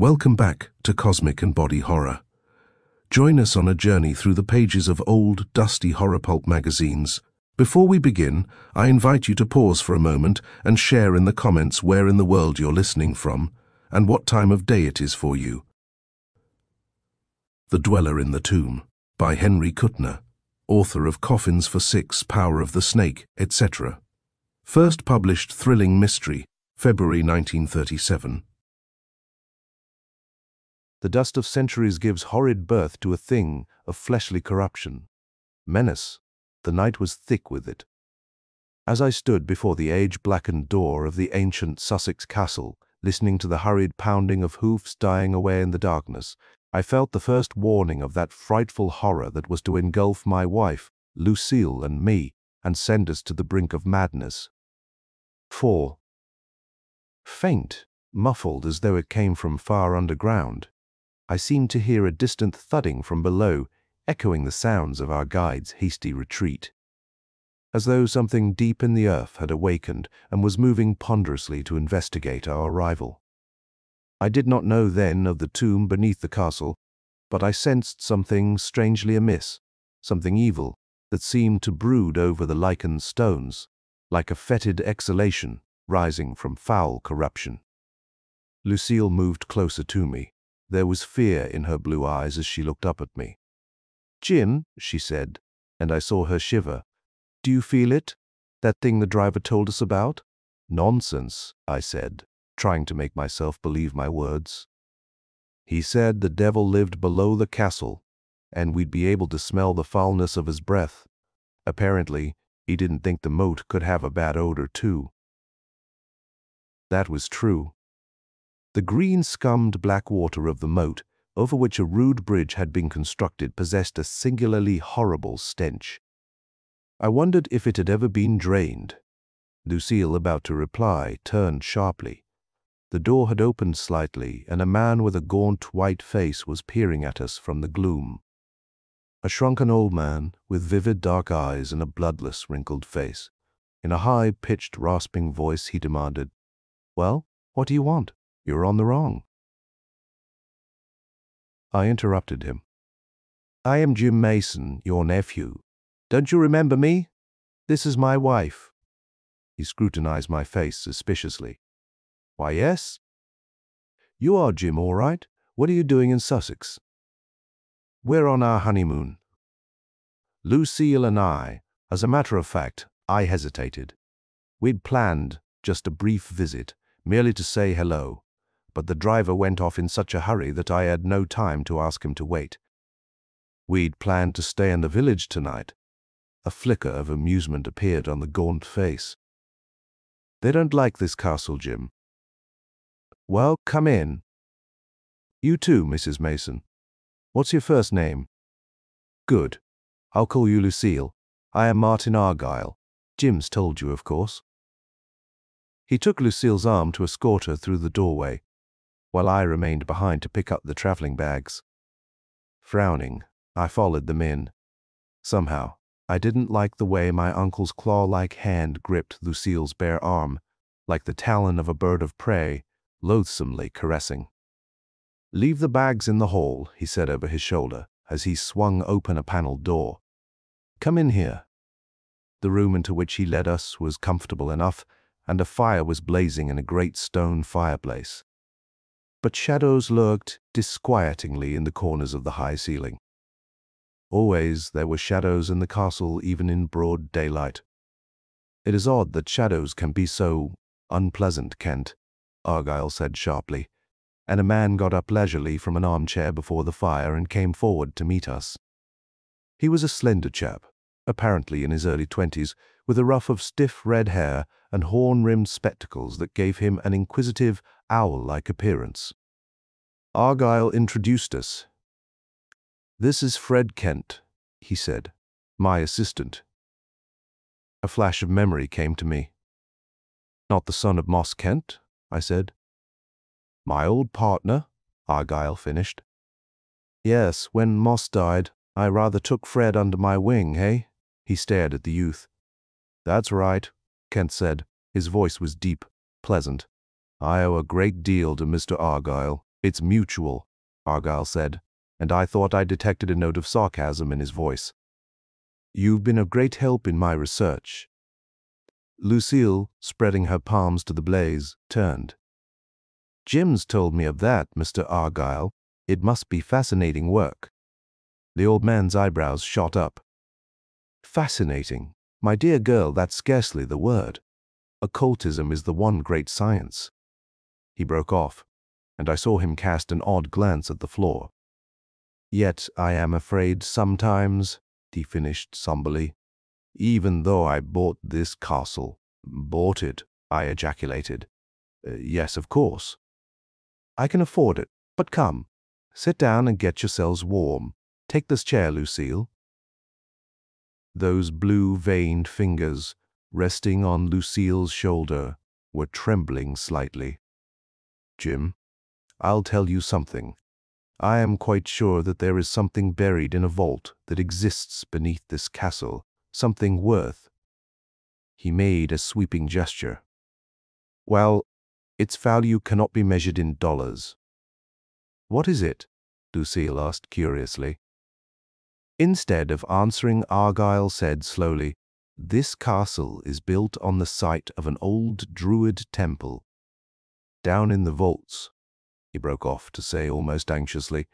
Welcome back to Cosmic and Body Horror. Join us on a journey through the pages of old, dusty horror pulp magazines. Before we begin, I invite you to pause for a moment and share in the comments where in the world you're listening from and what time of day it is for you. The Dweller in the Tomb, by Henry Kuttner, author of Coffins for Six, Power of the Snake, etc. First published thrilling mystery, February 1937. The dust of centuries gives horrid birth to a thing of fleshly corruption. Menace, the night was thick with it. As I stood before the age-blackened door of the ancient Sussex castle, listening to the hurried pounding of hoofs dying away in the darkness, I felt the first warning of that frightful horror that was to engulf my wife, Lucille, and me, and send us to the brink of madness. 4. Faint, muffled as though it came from far underground, I seemed to hear a distant thudding from below, echoing the sounds of our guide's hasty retreat. As though something deep in the earth had awakened and was moving ponderously to investigate our arrival. I did not know then of the tomb beneath the castle, but I sensed something strangely amiss, something evil that seemed to brood over the lichened stones, like a fetid exhalation rising from foul corruption. Lucille moved closer to me. There was fear in her blue eyes as she looked up at me. "Jim," she said, and I saw her shiver. "Do you feel it? That thing the driver told us about?" "Nonsense," I said, trying to make myself believe my words. "He said the devil lived below the castle, and we'd be able to smell the foulness of his breath. Apparently, he didn't think the moat could have a bad odor too." That was true. The green-scummed black water of the moat, over which a rude bridge had been constructed, possessed a singularly horrible stench. I wondered if it had ever been drained. Lucille, about to reply, turned sharply. The door had opened slightly, and a man with a gaunt white face was peering at us from the gloom. A shrunken old man, with vivid dark eyes and a bloodless, wrinkled face. In a high-pitched, rasping voice he demanded, "Well, what do you want? You're on the wrong." I interrupted him. "I am Jim Mason, your nephew. Don't you remember me? This is my wife." He scrutinized my face suspiciously. "Why, yes." "You are Jim, all right. What are you doing in Sussex?" "We're on our honeymoon." Lucille and I, as a matter of fact, I hesitated. We'd planned just a brief visit, merely to say hello, but the driver went off in such a hurry that I had no time to ask him to wait. We'd planned to stay in the village tonight. A flicker of amusement appeared on the gaunt face. "They don't like this castle, Jim." "Well, come in." "You too, Mrs. Mason. What's your first name?" "Good. I'll call you Lucille. I am Martin Argyle. Jim's told you, of course." He took Lucille's arm to escort her through the doorway, while I remained behind to pick up the traveling bags. Frowning, I followed them in. Somehow, I didn't like the way my uncle's claw-like hand gripped Lucille's bare arm, like the talon of a bird of prey, loathsomely caressing. "Leave the bags in the hall," he said over his shoulder, as he swung open a paneled door. "Come in here." The room into which he led us was comfortable enough, and a fire was blazing in a great stone fireplace. But shadows lurked disquietingly in the corners of the high ceiling. Always there were shadows in the castle, even in broad daylight. "It is odd that shadows can be so unpleasant, Kent," Argyle said sharply, and a man got up leisurely from an armchair before the fire and came forward to meet us. He was a slender chap, apparently in his early 20s, with a ruff of stiff red hair and horn-rimmed spectacles that gave him an inquisitive, owl-like appearance. Argyle introduced us. "This is Fred Kent," he said, "my assistant." A flash of memory came to me. "Not the son of Moss Kent?" I said. "My old partner," Argyle finished. "Yes, when Moss died, I rather took Fred under my wing, hey?" He stared at the youth. "That's right," Kent said. His voice was deep, pleasant. "I owe a great deal to Mr. Argyle. It's mutual, Argyle said, and I thought I detected a note of sarcasm in his voice. You've been of great help in my research. Lucille, spreading her palms to the blaze, turned. Jim's told me of that, Mr. Argyle. It must be fascinating work. The old man's eyebrows shot up. Fascinating? My dear girl, that's scarcely the word. Occultism is the one great science. He broke off, and I saw him cast an odd glance at the floor. Yet I am afraid sometimes, he finished somberly, even though I bought this castle. Bought it, I ejaculated. Yes, of course. I can afford it, but come, sit down and get yourselves warm. Take this chair, Lucille. Those blue-veined fingers, resting on Lucille's shoulder, were trembling slightly. Jim, I'll tell you something. I am quite sure that there is something buried in a vault that exists beneath this castle, something worth. He made a sweeping gesture. Well, its value cannot be measured in dollars. What is it? Lucille asked curiously. Instead of answering, Argyle said slowly, This castle is built on the site of an old Druid temple. Down in the vaults, he broke off to say almost anxiously.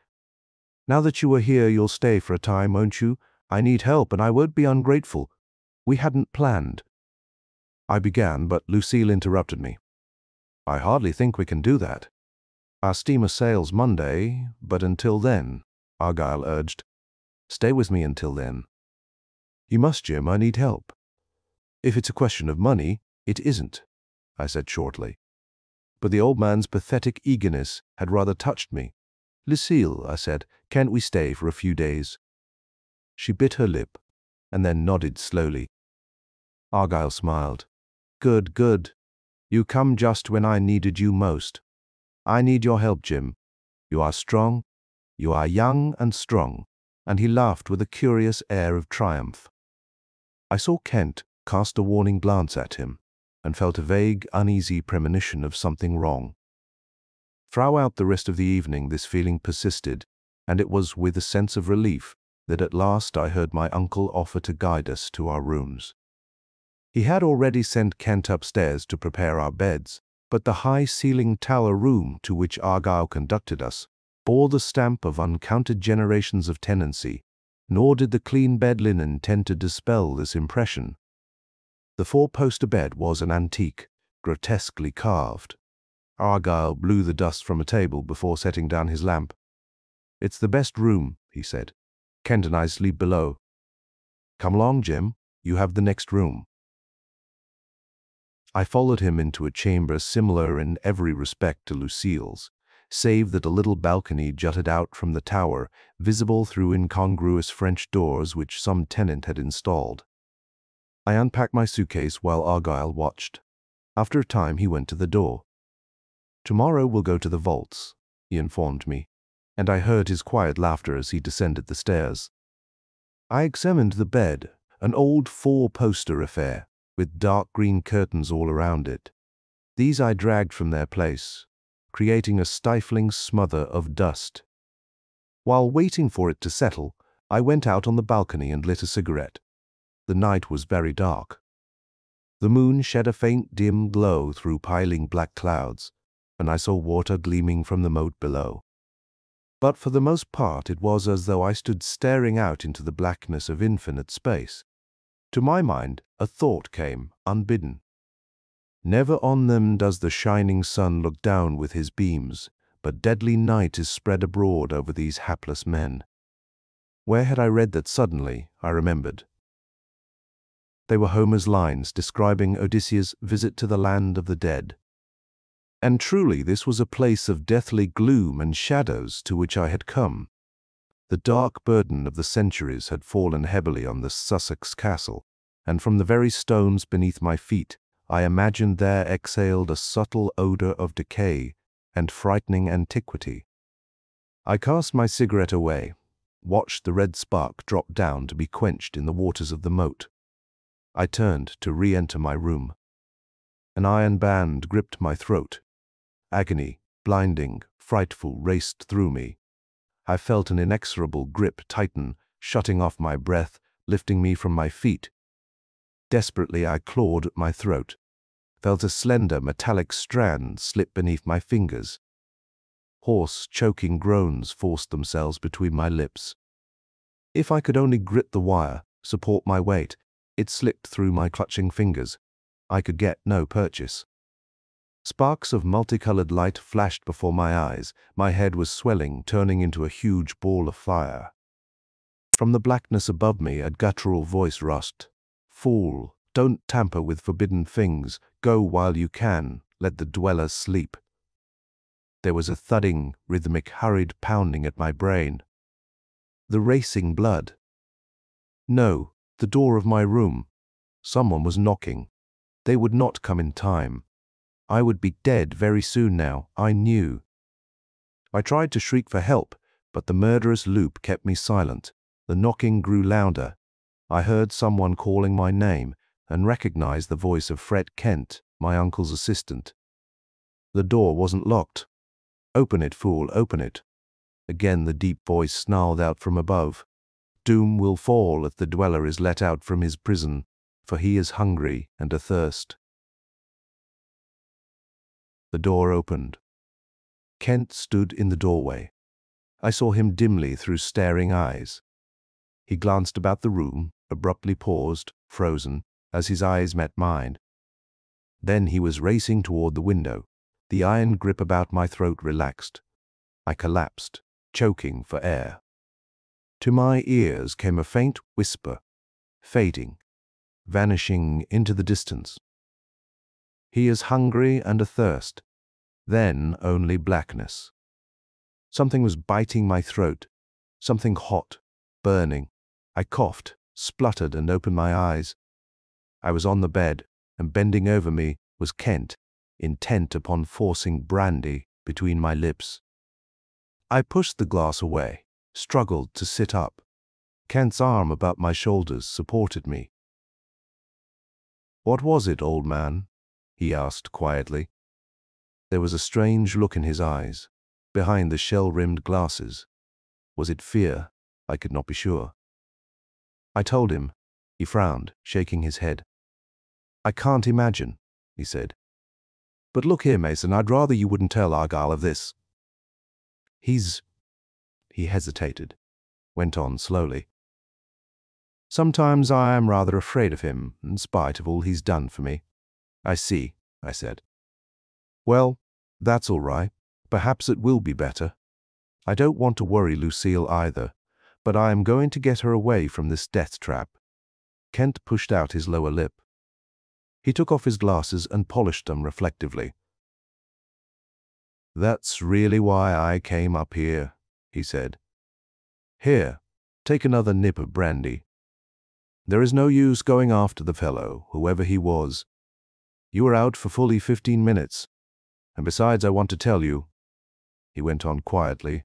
Now that you are here, you'll stay for a time, won't you? I need help, and I won't be ungrateful. We hadn't planned. I began, but Lucille interrupted me. I hardly think we can do that. Our steamer sails Monday, but until then, Argyle urged. Stay with me until then. You must, Jim. I need help. If it's a question of money, it isn't, I said shortly. But the old man's pathetic eagerness had rather touched me. Lucille, I said, can't we stay for a few days? She bit her lip, and then nodded slowly. Argyle smiled. Good, good. You come just when I needed you most. I need your help, Jim. You are strong. You are young and strong. And he laughed with a curious air of triumph. I saw Kent cast a warning glance at him, and felt a vague, uneasy premonition of something wrong. Throughout the rest of the evening this feeling persisted, and it was with a sense of relief that at last I heard my uncle offer to guide us to our rooms. He had already sent Kent upstairs to prepare our beds, but the high-ceilinged tower room to which Argyle conducted us bore the stamp of uncounted generations of tenancy, nor did the clean bed linen tend to dispel this impression. The four-poster bed was an antique, grotesquely carved. Argyle blew the dust from a table before setting down his lamp. It's the best room, he said. Kent and I sleep below. Come along, Jim. You have the next room. I followed him into a chamber similar in every respect to Lucille's, save that a little balcony jutted out from the tower, visible through incongruous French doors which some tenant had installed. I unpacked my suitcase while Argyle watched. After a time he went to the door. Tomorrow we'll go to the vaults, he informed me, and I heard his quiet laughter as he descended the stairs. I examined the bed, an old four-poster affair, with dark green curtains all around it. These I dragged from their place, creating a stifling smother of dust. While waiting for it to settle, I went out on the balcony and lit a cigarette. The night was very dark. The moon shed a faint dim glow through piling black clouds, and I saw water gleaming from the moat below. But for the most part it was as though I stood staring out into the blackness of infinite space. To my mind, a thought came, unbidden. Never on them does the shining sun look down with his beams, but deadly night is spread abroad over these hapless men. Where had I read that suddenly, I remembered? They were Homer's lines describing Odysseus' visit to the land of the dead. And truly this was a place of deathly gloom and shadows to which I had come. The dark burden of the centuries had fallen heavily on the Sussex castle, and from the very stones beneath my feet I imagined there exhaled a subtle odor of decay and frightening antiquity. I cast my cigarette away, watched the red spark drop down to be quenched in the waters of the moat. I turned to re-enter my room. An iron band gripped my throat. Agony blinding, frightful, raced through me. I felt an inexorable grip tighten, shutting off my breath, lifting me from my feet. Desperately I clawed at my throat, felt a slender metallic strand slip beneath my fingers. Hoarse, choking groans forced themselves between my lips. If I could only grit the wire, support my weight, it slipped through my clutching fingers. I could get no purchase. Sparks of multicolored light flashed before my eyes. My head was swelling, turning into a huge ball of fire. From the blackness above me, a guttural voice rasped, "Fool, don't tamper with forbidden things. Go while you can. Let the dwellers sleep." There was a thudding, rhythmic, hurried pounding at my brain. The racing blood. No, the door of my room. Someone was knocking. They would not come in time. I would be dead very soon now, I knew. I tried to shriek for help, but the murderous loop kept me silent. The knocking grew louder. I heard someone calling my name and recognized the voice of Fred Kent, my uncle's assistant. The door wasn't locked. "Open it, fool, open it." Again the deep voice snarled out from above. "Doom will fall if the dweller is let out from his prison, for he is hungry and athirst." The door opened. Kent stood in the doorway. I saw him dimly through staring eyes. He glanced about the room, abruptly paused, frozen, as his eyes met mine. Then he was racing toward the window. The iron grip about my throat relaxed. I collapsed, choking for air. To my ears came a faint whisper, fading, vanishing into the distance. "He is hungry and athirst." Then only blackness. Something was biting my throat, something hot, burning. I coughed, spluttered, and opened my eyes. I was on the bed, and bending over me was Kent, intent upon forcing brandy between my lips. I pushed the glass away, struggled to sit up. Kent's arm about my shoulders supported me. "What was it, old man?" he asked quietly. There was a strange look in his eyes, behind the shell-rimmed glasses. Was it fear? I could not be sure. I told him. He frowned, shaking his head. "I can't imagine," he said. "But look here, Mason, I'd rather you wouldn't tell Argyle of this. He hesitated, went on slowly. "Sometimes I am rather afraid of him, in spite of all he's done for me." "I see," I said. "Well, that's all right. Perhaps it will be better. I don't want to worry Lucille either, but I am going to get her away from this death trap." Kent pushed out his lower lip. He took off his glasses and polished them reflectively. "That's really why I came up here," he said. "Here, take another nip of brandy. There is no use going after the fellow, whoever he was. You were out for fully 15 minutes. And besides, I want to tell you," he went on quietly,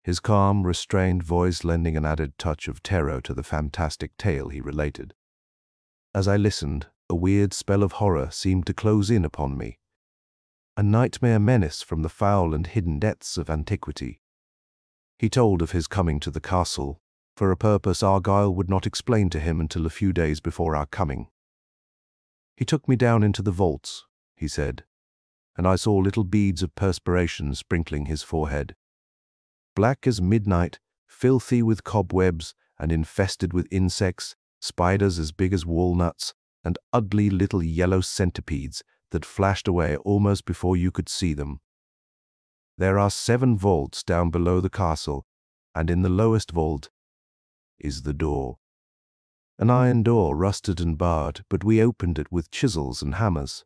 his calm, restrained voice lending an added touch of terror to the fantastic tale he related. As I listened, a weird spell of horror seemed to close in upon me, a nightmare menace from the foul and hidden depths of antiquity. He told of his coming to the castle, for a purpose Argyle would not explain to him until a few days before our coming. "He took me down into the vaults," he said, and I saw little beads of perspiration sprinkling his forehead. Black as midnight, filthy with cobwebs and infested with insects, spiders as big as walnuts, and ugly little yellow centipedes that flashed away almost before you could see them. There are 7 vaults down below the castle, and in the lowest vault is the door. An iron door, rusted and barred, but we opened it with chisels and hammers.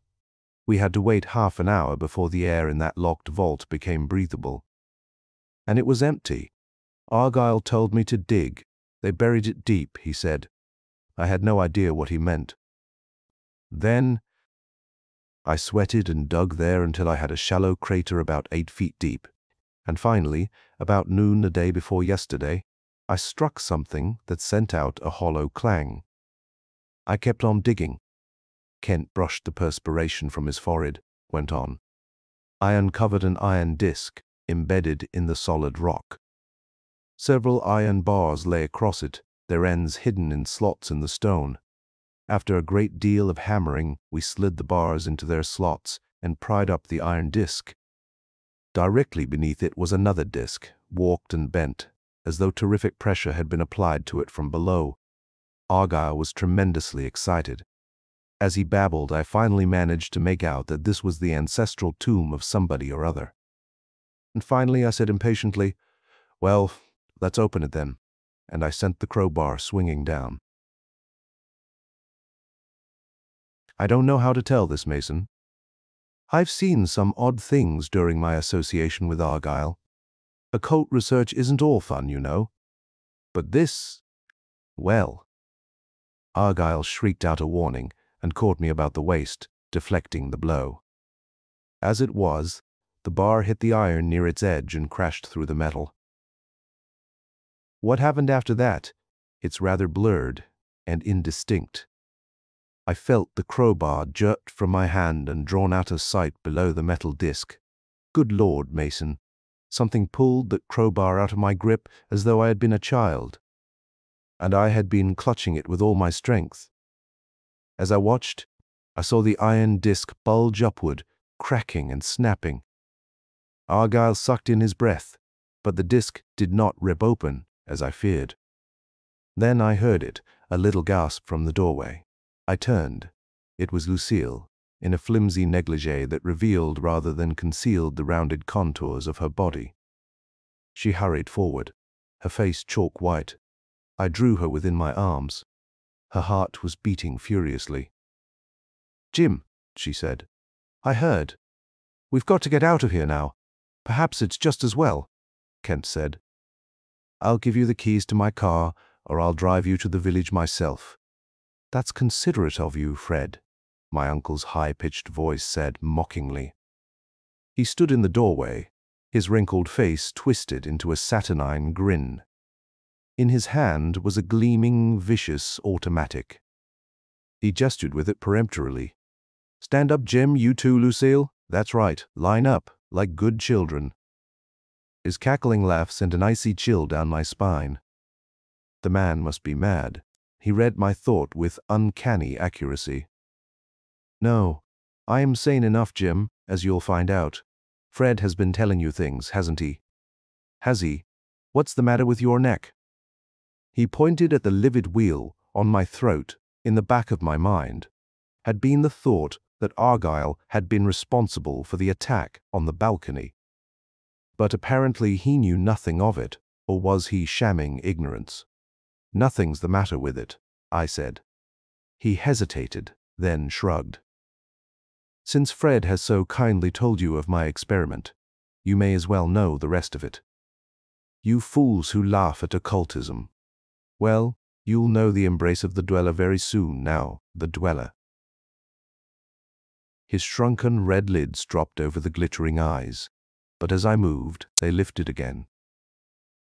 We had to wait half an hour before the air in that locked vault became breathable. And it was empty. Argyle told me to dig. They buried it deep, he said. I had no idea what he meant. Then I sweated and dug there until I had a shallow crater about 8 feet deep. And finally, about noon the day before yesterday, I struck something that sent out a hollow clang. I kept on digging. Kent brushed the perspiration from his forehead, went on. I uncovered an iron disc embedded in the solid rock. Several iron bars lay across it, their ends hidden in slots in the stone. After a great deal of hammering, we slid the bars into their slots and pried up the iron disc. Directly beneath it was another disc, warped and bent, as though terrific pressure had been applied to it from below. Argyle was tremendously excited. As he babbled, I finally managed to make out that this was the ancestral tomb of somebody or other. And finally I said impatiently, "Well, let's open it then," and I sent the crowbar swinging down. I don't know how to tell this, Mason. I've seen some odd things during my association with Argyle. Occult research isn't all fun, you know. But this, well. Argyle shrieked out a warning and caught me about the waist, deflecting the blow. As it was, the bar hit the iron near its edge and crashed through the metal. What happened after that? It's rather blurred and indistinct. I felt the crowbar jerked from my hand and drawn out of sight below the metal disc. Good Lord, Mason. Something pulled the crowbar out of my grip as though I had been a child, and I had been clutching it with all my strength. As I watched, I saw the iron disc bulge upward, cracking and snapping. Argyle sucked in his breath, but the disc did not rip open, as I feared. Then I heard it, a little gasp from the doorway. I turned. It was Lucille, in a flimsy negligee that revealed rather than concealed the rounded contours of her body. She hurried forward, her face chalk white. I drew her within my arms. Her heart was beating furiously. "Jim," she said, "I heard. We've got to get out of here now. Perhaps it's just as well," Kent said. "I'll give you the keys to my car, or I'll drive you to the village myself." "That's considerate of you, Fred," my uncle's high-pitched voice said mockingly. He stood in the doorway, his wrinkled face twisted into a saturnine grin. In his hand was a gleaming, vicious automatic. He gestured with it peremptorily. "Stand up, Jim, you too, Lucille. That's right, line up, like good children." His cackling laugh sent an icy chill down my spine. The man must be mad. He read my thought with uncanny accuracy. "No, I am sane enough, Jim, as you'll find out. Fred has been telling you things, hasn't he?" "Has he? What's the matter with your neck?" He pointed at the livid wheal on my throat. In the back of my mind had been the thought that Argyle had been responsible for the attack on the balcony. But apparently he knew nothing of it, or was he shamming ignorance? "Nothing's the matter with it," I said. He hesitated, then shrugged. "Since Fred has so kindly told you of my experiment, you may as well know the rest of it. You fools who laugh at occultism. Well, you'll know the embrace of the dweller very soon now, the dweller." His shrunken red lids dropped over the glittering eyes, but as I moved, they lifted again.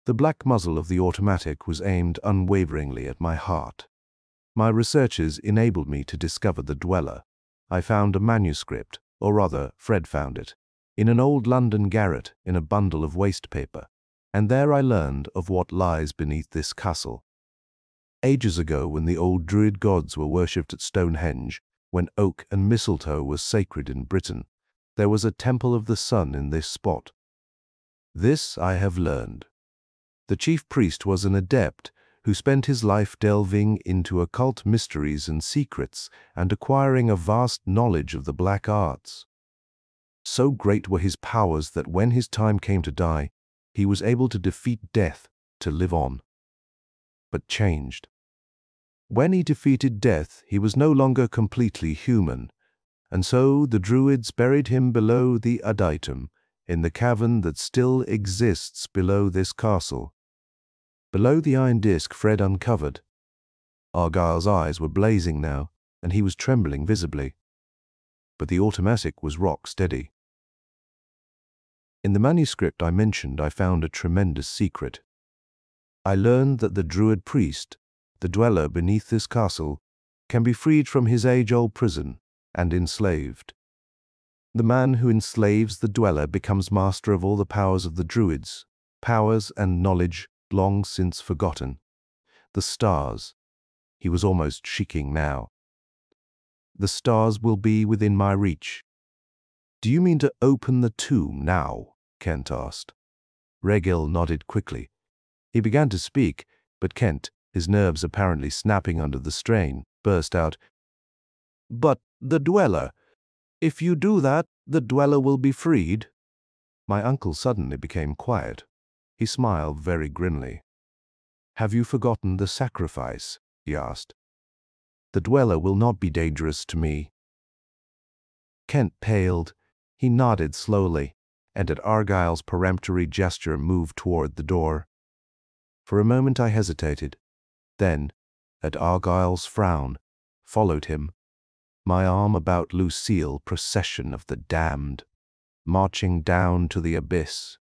The black muzzle of the automatic was aimed unwaveringly at my heart. My researches enabled me to discover the dweller. I found a manuscript, or rather, Fred found it, in an old London garret in a bundle of waste paper, and there I learned of what lies beneath this castle. Ages ago, when the old Druid gods were worshipped at Stonehenge, when oak and mistletoe was sacred in Britain, there was a temple of the sun in this spot. This I have learned. The chief priest was an adept who spent his life delving into occult mysteries and secrets and acquiring a vast knowledge of the black arts. So great were his powers that when his time came to die, he was able to defeat death to live on. But changed. When he defeated death, he was no longer completely human, and so the Druids buried him below the adytum, in the cavern that still exists below this castle. Below the iron disc Fred uncovered. Argyle's eyes were blazing now, and he was trembling visibly. But the automatic was rock steady. In the manuscript I mentioned, I found a tremendous secret. I learned that the Druid priest, the dweller beneath this castle, can be freed from his age-old prison and enslaved. The man who enslaves the dweller becomes master of all the powers of the Druids, powers and knowledge long since forgotten. The stars. He was almost shrieking now. The stars will be within my reach. Do you mean to open the tomb now? Kent asked. Regil nodded quickly. He began to speak, but Kent, his nerves apparently snapping under the strain, burst out, "But the dweller. If you do that, the dweller will be freed." My uncle suddenly became quiet. He smiled very grimly. "Have you forgotten the sacrifice?" he asked. "The dweller will not be dangerous to me." Kent paled. He nodded slowly, and at Argyle's peremptory gesture moved toward the door. For a moment I hesitated. Then, at Argyle's frown, followed him, my arm about Lucille, procession of the damned, marching down to the abyss.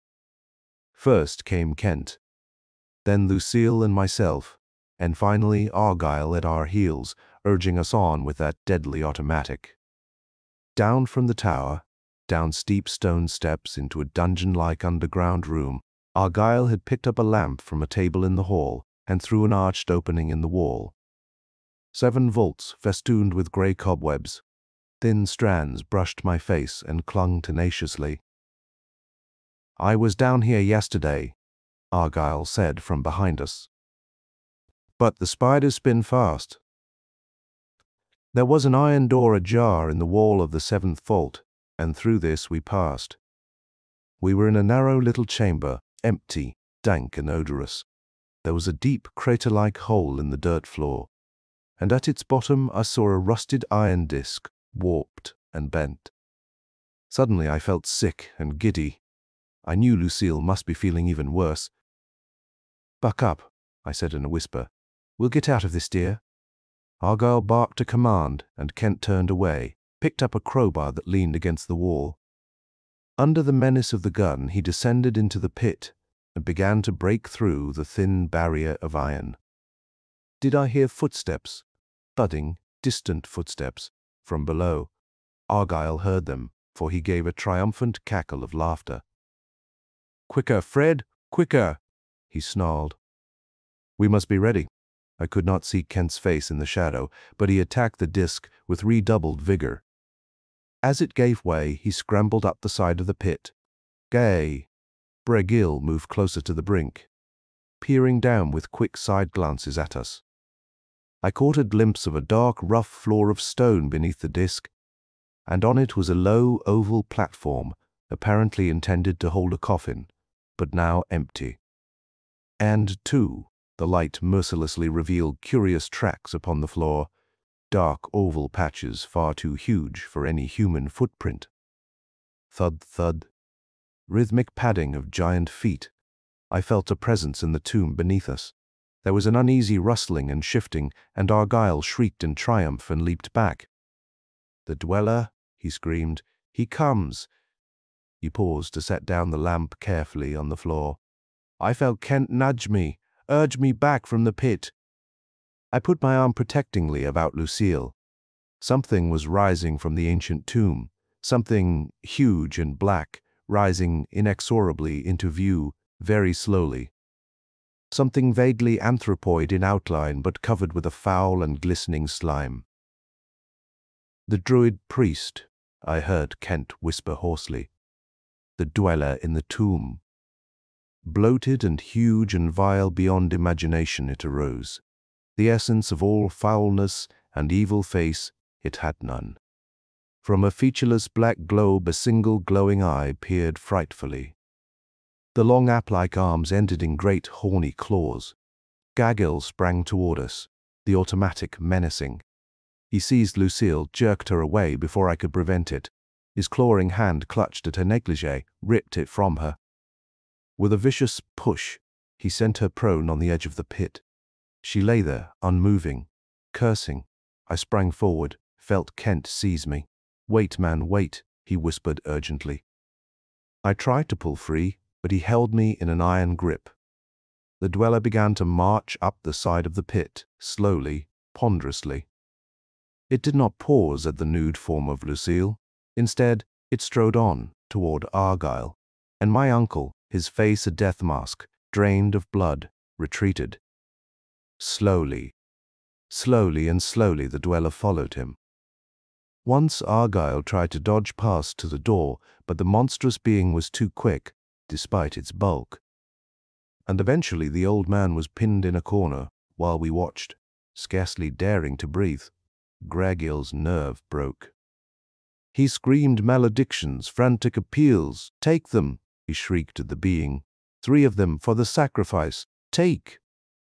First came Kent, then Lucille and myself, and finally Argyle at our heels, urging us on with that deadly automatic. Down from the tower, down steep stone steps into a dungeon-like underground room, Argyle had picked up a lamp from a table in the hall and through an arched opening in the wall. 7 volts festooned with grey cobwebs. Thin strands brushed my face and clung tenaciously. "I was down here yesterday," Argyle said from behind us. "But the spiders spin fast." There was an iron door ajar in the wall of the 7th vault, and through this we passed. We were in a narrow little chamber, empty, dank and odorous. There was a deep crater-like hole in the dirt floor, and at its bottom I saw a rusted iron disc, warped and bent. Suddenly I felt sick and giddy. I knew Lucille must be feeling even worse. "Buck up," I said in a whisper. "We'll get out of this, dear." Argyle barked a command, and Kent turned away, picked up a crowbar that leaned against the wall. Under the menace of the gun, he descended into the pit and began to break through the thin barrier of iron. Did I hear footsteps, thudding, distant footsteps, from below? Argyle heard them, for he gave a triumphant cackle of laughter. "Quicker, Fred, quicker!" he snarled. We must be ready. I could not see Kent's face in the shadow, but he attacked the disc with redoubled vigor. As it gave way, he scrambled up the side of the pit. Gay! Regil moved closer to the brink, peering down with quick side glances at us. I caught a glimpse of a dark, rough floor of stone beneath the disc, and on it was a low, oval platform, apparently intended to hold a coffin, but now empty. And, too, the light mercilessly revealed curious tracks upon the floor, dark oval patches far too huge for any human footprint. Thud, thud. Rhythmic padding of giant feet. I felt a presence in the tomb beneath us. There was an uneasy rustling and shifting, and Argyle shrieked in triumph and leaped back. "The dweller," he screamed. "He comes." He paused to set down the lamp carefully on the floor. I felt Kent nudge me, urge me back from the pit. I put my arm protectingly about Lucille. Something was rising from the ancient tomb, something huge and black, rising inexorably into view, very slowly. Something vaguely anthropoid in outline, but covered with a foul and glistening slime. "The Druid priest," I heard Kent whisper hoarsely. "The dweller in the tomb." Bloated and huge and vile beyond imagination it arose. The essence of all foulness and evil face, it had none. From a featureless black globe a single glowing eye peered frightfully. The long ape-like arms ended in great horny claws. Gagel sprang toward us, the automatic menacing. He seized Lucille, jerked her away before I could prevent it. His clawing hand clutched at her negligee, ripped it from her. With a vicious push, he sent her prone on the edge of the pit. She lay there, unmoving, cursing. I sprang forward, felt Kent seize me. "Wait, man, wait," he whispered urgently. I tried to pull free, but he held me in an iron grip. The dweller began to march up the side of the pit, slowly, ponderously. It did not pause at the nude form of Lucille. Instead, It strode on toward Argyle, and my uncle, his face a death mask, drained of blood, retreated. Slowly, and slowly the dweller followed him. Once Argyle tried to dodge past to the door, but the monstrous being was too quick, despite its bulk. And eventually the old man was pinned in a corner while we watched, scarcely daring to breathe. Gragill's nerve broke. He screamed maledictions, frantic appeals. "Take them!" he shrieked at the being. "3 of them for the sacrifice. Take!"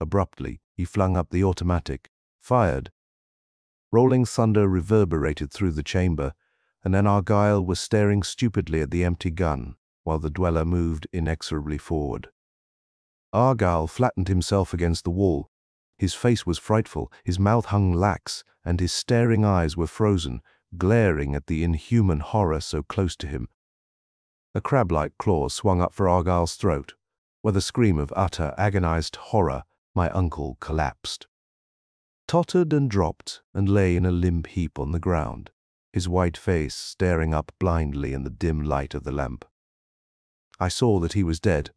Abruptly, he flung up the automatic, fired. Rolling thunder reverberated through the chamber, and then Argyle was staring stupidly at the empty gun, while the dweller moved inexorably forward. Argyle flattened himself against the wall. His face was frightful, his mouth hung lax, and his staring eyes were frozen, glaring at the inhuman horror so close to him. A crab-like claw swung up for Argyle's throat. With a scream of utter, agonized horror, my uncle collapsed. Tottered and dropped, and lay in a limp heap on the ground, his white face staring up blindly in the dim light of the lamp. I saw that he was dead.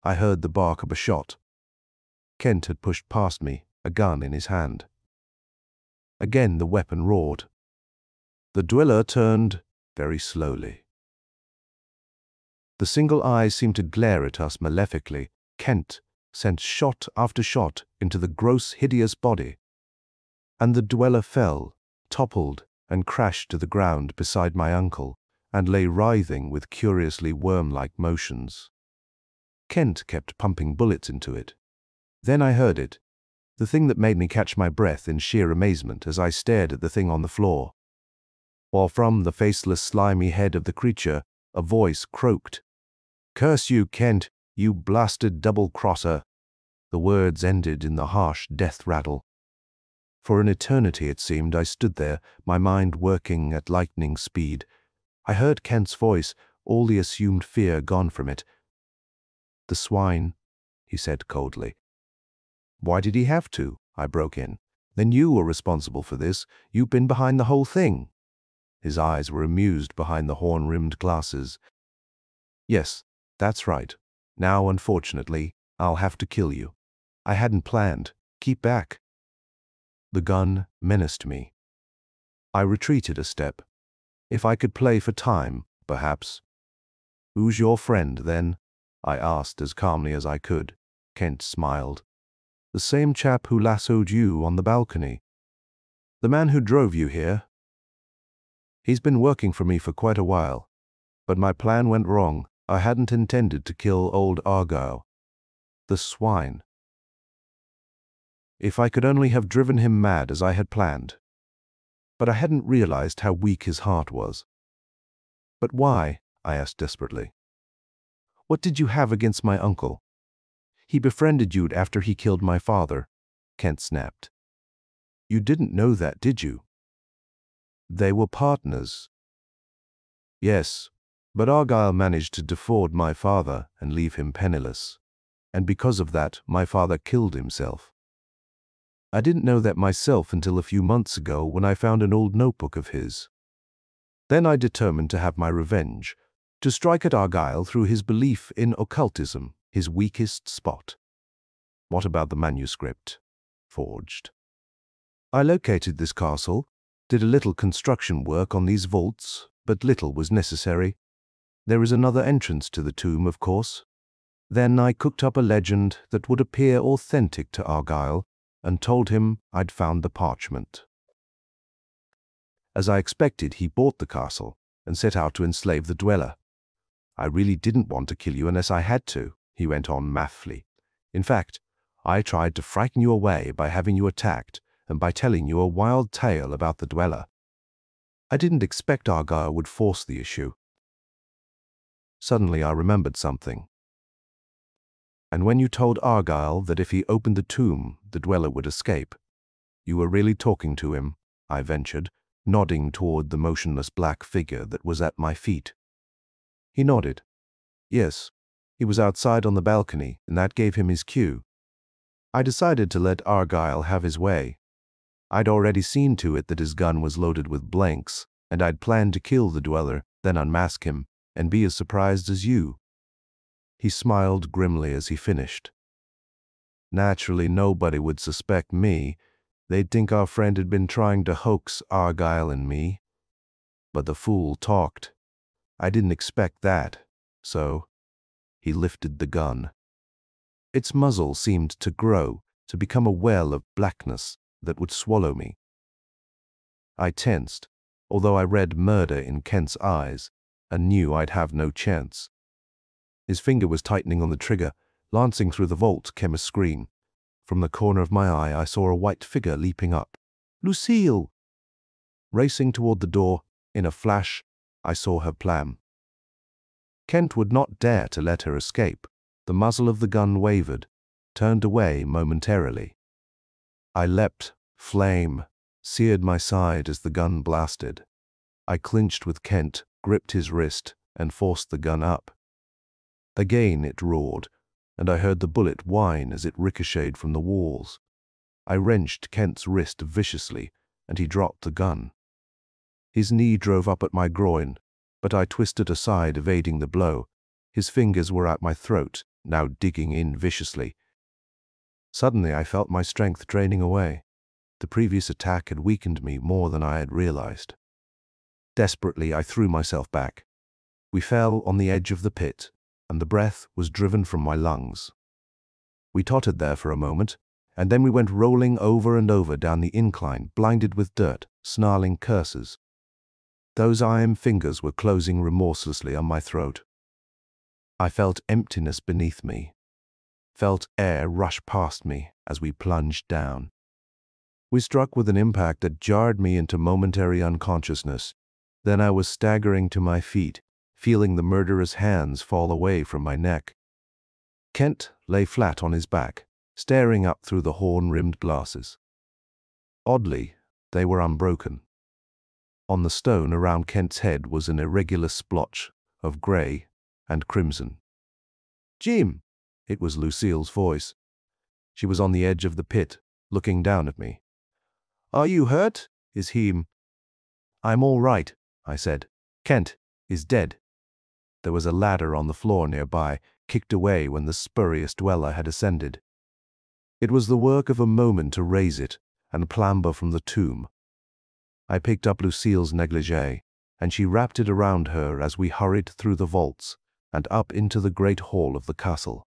I heard the bark of a shot. Kent had pushed past me, a gun in his hand. Again the weapon roared. The dweller turned very slowly. The single eye seemed to glare at us malefically. Kent sent shot after shot into the gross, hideous body. And the dweller fell, toppled, and crashed to the ground beside my uncle, and lay writhing with curiously worm-like motions. Kent kept pumping bullets into it. Then I heard it, the thing that made me catch my breath in sheer amazement as I stared at the thing on the floor. While from the faceless, slimy head of the creature, a voice croaked, "Curse you, Kent, you blasted double-crosser." The words ended in the harsh death rattle. For an eternity, it seemed, I stood there, my mind working at lightning speed. I heard Kent's voice, all the assumed fear gone from it. "The swine," he said coldly. "Why did he have to?" I broke in. "Then you were responsible for this. You've been behind the whole thing." His eyes were amused behind the horn-rimmed glasses. "Yes, that's right. Now, unfortunately, I'll have to kill you. I hadn't planned. Keep back." The gun menaced me. I retreated a step. If I could play for time, perhaps. "Who's your friend, then?" I asked as calmly as I could. Kent smiled. "The same chap who lassoed you on the balcony. The man who drove you here. He's been working for me for quite a while. But my plan went wrong. I hadn't intended to kill old Argyle. The swine. If I could only have driven him mad as I had planned. But I hadn't realized how weak his heart was." "But why?" I asked desperately. "What did you have against my uncle? He befriended you after he killed my father," Kent snapped. "You didn't know that, did you?" "They were partners." "Yes, but Argyle managed to defraud my father and leave him penniless. And because of that, my father killed himself. I didn't know that myself until a few months ago when I found an old notebook of his. Then I determined to have my revenge, to strike at Argyle through his belief in occultism, his weakest spot." "What about the manuscript?" "Forged. I located this castle, did a little construction work on these vaults, but little was necessary. There is another entrance to the tomb, of course. Then I cooked up a legend that would appear authentic to Argyle, and told him I'd found the parchment. As I expected, he bought the castle and set out to enslave the dweller. I really didn't want to kill you unless I had to," he went on mathfully. "In fact, I tried to frighten you away by having you attacked and by telling you a wild tale about the dweller. I didn't expect Argyle would force the issue." Suddenly I remembered something. "And when you told Argyle that if he opened the tomb, the dweller would escape, you were really talking to him?" I ventured, nodding toward the motionless black figure that was at my feet. He nodded. "Yes, he was outside on the balcony, and that gave him his cue. I decided to let Argyle have his way. I'd already seen to it that his gun was loaded with blanks, and I'd planned to kill the dweller then unmask him and be as surprised as you." He smiled grimly as he finished. "Naturally, nobody would suspect me. They'd think our friend had been trying to hoax Argyle and me. But the fool talked. I didn't expect that, so—" He lifted the gun. Its muzzle seemed to grow, to become a well of blackness that would swallow me. I tensed, although I read murder in Kent's eyes and knew I'd have no chance. His finger was tightening on the trigger. Lancing through the vault came a scream. From the corner of my eye, I saw a white figure leaping up. "Lucille!" Racing toward the door, in a flash, I saw her plan. Kent would not dare to let her escape. The muzzle of the gun wavered, turned away momentarily. I leapt. Flame seared my side as the gun blasted. I clinched with Kent, gripped his wrist, and forced the gun up. Again it roared, and I heard the bullet whine as it ricocheted from the walls. I wrenched Kent's wrist viciously, and he dropped the gun. His knee drove up at my groin, but I twisted aside, evading the blow. His fingers were at my throat, now digging in viciously. Suddenly I felt my strength draining away. The previous attack had weakened me more than I had realized. Desperately, I threw myself back. We fell on the edge of the pit, and the breath was driven from my lungs. We tottered there for a moment, and then we went rolling over and over down the incline, blinded with dirt, snarling curses. Those iron fingers were closing remorselessly on my throat. I felt emptiness beneath me, felt air rush past me as we plunged down. We struck with an impact that jarred me into momentary unconsciousness. Then I was staggering to my feet, feeling the murderous hands fall away from my neck. Kent lay flat on his back, staring up through the horn-rimmed glasses. Oddly, they were unbroken. On the stone around Kent's head was an irregular splotch of grey and crimson. "Jim!" It was Lucille's voice. She was on the edge of the pit, looking down at me. "Are you hurt?" "Is he—" "I'm all right," I said. "Kent is dead." There was a ladder on the floor nearby, kicked away when the spurious dweller had ascended. It was the work of a moment to raise it and clamber from the tomb. I picked up Lucille's negligee, and she wrapped it around her as we hurried through the vaults and up into the great hall of the castle.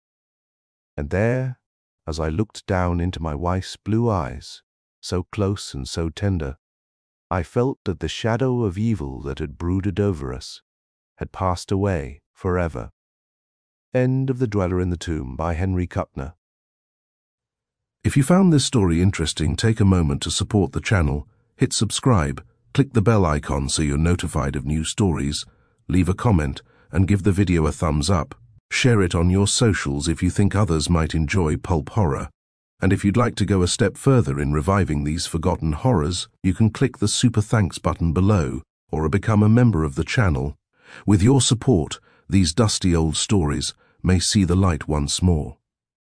And there, as I looked down into my wife's blue eyes, so close and so tender, I felt that the shadow of evil that had brooded over us had passed away forever. End of The Dweller in the Tomb by Henry Kuttner. If you found this story interesting, take a moment to support the channel, hit subscribe, click the bell icon so you're notified of new stories, leave a comment, and give the video a thumbs up. Share it on your socials if you think others might enjoy pulp horror. And if you'd like to go a step further in reviving these forgotten horrors, you can click the Super Thanks button below or become a member of the channel. With your support, these dusty old stories may see the light once more.